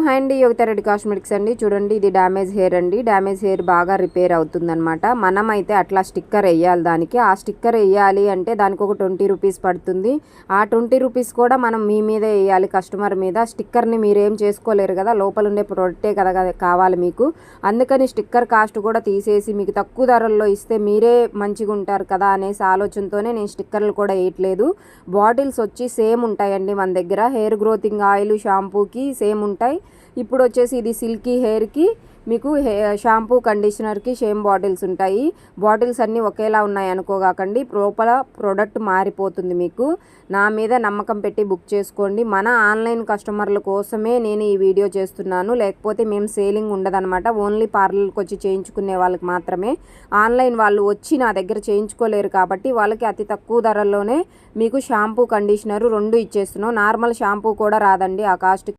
Hi అండి, Yogita Reddy cosmetics అండి. చూడండి, ఇది డ్యామేజ్ హెయిర్ అండి. డ్యామేజ్ హెయిర్ బాగా రిపేర్ అవుతుందన్నమాట. మనమైతే అట్లా స్టిక్కర్ వేయాలి దానికి. ఆ స్టిక్కర్ వేయాలి అంటే దానికి ఒక 20 రూపీస్ పడుతుంది. ఆ 20 రూపీస్ కూడా మనం మీ మీదే వేయాలి, కస్టమర్ మీద. స్టిక్కర్ని మీరేం చేసుకోలేరు కదా, లోపల ఉండే ప్రొడక్టే కదా కావాలి మీకు. అందుకని స్టిక్కర్ కాస్ట్ కూడా తీసేసి మీకు తక్కువ ధరల్లో ఇస్తే మీరే మంచిగా ఉంటారు కదా అనేసి ఆలోచనతోనే నేను స్టిక్కర్లు కూడా వేయట్లేదు. బాటిల్స్ వచ్చి సేమ్ ఉంటాయండి మన దగ్గర. హెయిర్ గ్రోతింగ్ ఆయిల్, షాంపూకి సేమ్ ఉంటాయి. ఇప్పుడు వచ్చేసి ఇది సిల్కీ హెయిర్కి మీకు షాంపూ, కండిషనర్కి సేమ్ బాటిల్స్ ఉంటాయి. బాటిల్స్ అన్నీ ఒకేలా ఉన్నాయి అనుకోగాకండి, లోపల ప్రోడక్ట్ మారిపోతుంది. మీకు నా మీద నమ్మకం పెట్టి బుక్ చేసుకోండి. మన ఆన్లైన్ కస్టమర్ల కోసమే నేను ఈ వీడియో చేస్తున్నాను. లేకపోతే మేము సేలింగ్ ఉండదన్నమాట. ఓన్లీ పార్లర్కి వచ్చి చేయించుకునే వాళ్ళకి మాత్రమే. ఆన్లైన్ వాళ్ళు వచ్చి నా దగ్గర చేయించుకోలేరు కాబట్టి వాళ్ళకి అతి తక్కువ ధరల్లోనే మీకు షాంపూ, కండిషనరు 2 ఇచ్చేస్తున్నాం. నార్మల్ షాంపూ కూడా రాదండి ఆ కాస్ట్.